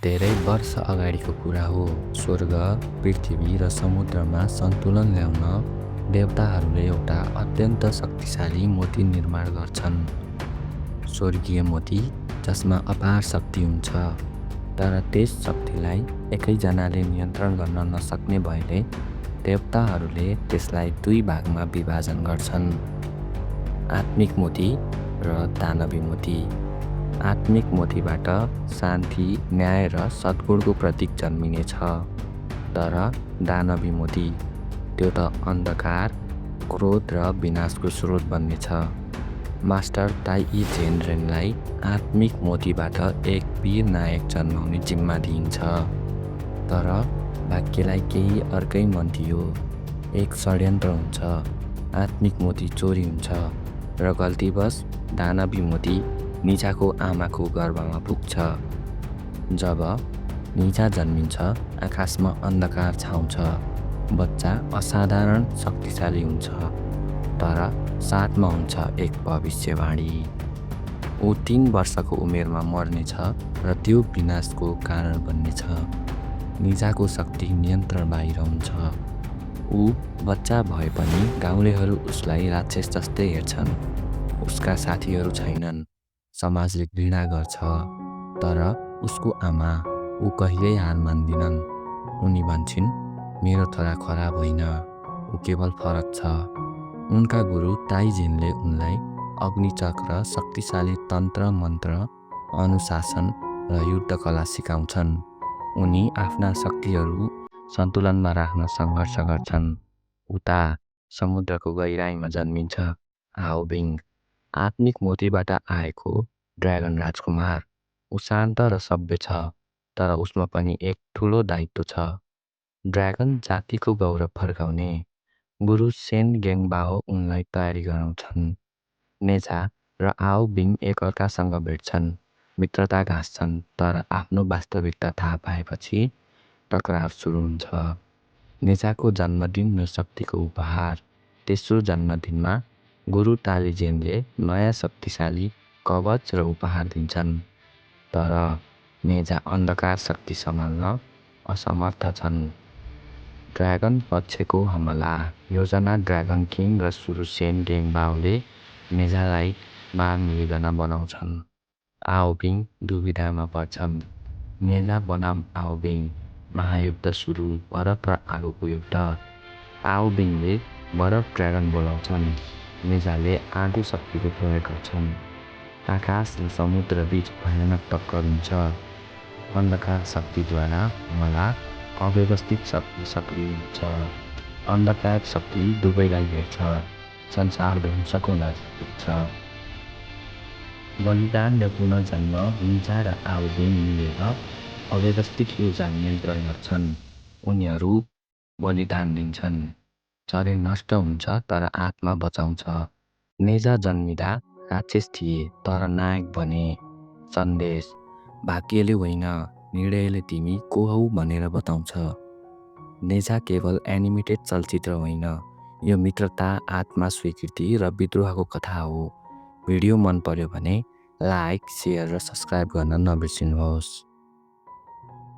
धेरै वर्ष अगाडिको कुरा हो। स्वर्ग, पृथ्वी र समुद्रमा सन्तुलन ल्याउन देवताहरूले एउटा अत्यन्त शक्तिशाली मोती निर्माण गर्छन्। स्वर्गीय मोती जसमा अपार शक्ति हुन्छ, तर त्यस शक्तिलाई एकैजनाले नियन्त्रण गर्न नसक्ने भएले देवताहरूले त्यसलाई दुई भागमा विभाजन गर्छन्: आत्मिक मोती र दानवी मोती। आत्मिक मोतीबाट शान्ति, न्याय र सद्गुणको प्रतीक जन्मिनेछ, तर दानवी मोती त्यो त अन्धकार, क्रोध र विनाशको स्रोत बन्नेछ। मास्टर ताई जेन रेनलाई आत्मिक मोतीबाट एक वीर नायक जन्माउने जिम्मा दिइन्छ, तर भाग्यलाई केही अर्कै मन दियो। एक षड्यन्त्र हुन्छ, आत्मिक मोती चोरी हुन्छ र गल्तीवश दानवी मोती निजाको आमाको गर्भमा पुग्छ। जब निजा जन्मिन्छ, आकाशमा अन्धकार छाउँछ। बच्चा असाधारण शक्तिशाली हुन्छ, तर साथमा हुन्छ एक भविष्यवाणी। ऊ 3 वर्षको उमेरमा मर्नेछ र त्यो विनाशको कारण बन्नेछ। निजाको शक्ति नियन्त्रण बाहिर हुन्छ। ऊ बच्चा भए पनि गाउँलेहरू उसलाई राक्षस जस्तै हेर्छन्। उसका साथीहरू छैनन्, समाजले घृणा गर्छ, तर उसको आमा ऊ कहिल्यै हार मान्दिनन्। उनी भन्छन्, मेरो छोरा खराब होइन, ऊ केवल फरक छ। उनका गुरु ताइजेनले उनलाई अग्निचक्र, शक्तिशाली तन्त्र मन्त्र, अनुशासन र युद्धकला सिकाउँछन्। उनी आफ्ना शक्तिहरू सन्तुलनमा राख्न सङ्घर्ष गर्छन्। उता समुद्रको गहिराइमा जन्मिन्छ आओबिङ, आत्मिक मोतीबाट आएको ड्र्यागन राजकुमार। ऊ शान्त र सभ्य छ, तर उसमा पनि एक ठुलो दायित्व छ: ड्र्यागन जातिको गौरव फर्काउने। गुरु सेन गेङबाओ उनलाई तयारी गराउँछन्। नेजा र आओबिङ एकअर्कासँग भेट्छन्, मित्रता गाँस्छन्, तर आफ्नो वास्तविकता थाहा पाएपछि टकराव सुरु हुन्छ। नेजाको जन्मदिन र शक्तिको उपहार। तेस्रो जन्मदिनमा गुरु ताइजेनले नयाँ शक्तिशाली कवच र उपहार दिन्छन्, तर नेजा अन्धकार शक्ति सम्हाल्न असमर्थ छन्। ड्र्यागन पक्षको हमला। योजना ड्र्यागन किङ र सुरु सेन गेङबाओले नेजालाई महान बनाउँछन्। आओबिङ दुविधामा पर्छन्। नेजा बनाम आओबिङ, महायुद्ध सुरु। बरफ र आगोको युद्ध। आओबिङले बरफ ड्र्यागन बोलाउँछन्, नेजाले आगो शक्तिको प्रयोग गर्छन्। आकाश र समुद्र बीच भयानक टक्कर हुन्छ। अन्धकार शक्तिद्वारा हमला, अव्यवस्थित शक्ति सक्रिय हुन्छ। अन्धकार शक्ति दुवैलाई हेर्छ, संसार ध्वंसको नजिक पुग्छ। बलिदान र पुनर्जन्म। नेजा र आओबिङ मिलेर अव्यवस्थित ऊर्जा नियन्त्रण गर्छन्। उनीहरू बलिदान दिन्छन्, शरीर नष्ट हुन्छ तर आत्मा बचाउँछ। नेजा जन्मिँदा राक्षस थिए, तर नायक बने। सन्देश: भाग्यले होइन, निर्णयले तिमी को हौ भनेर बताउँछ। नेजा केवल एनिमेटेड चलचित्र होइन, यो मित्रता, आत्मा स्वीकृति र विद्रोहको कथा हो। भिडियो मन पर्यो भने लाइक, सेयर र सब्स्क्राइब गर्न नबिर्सिनुहोस्।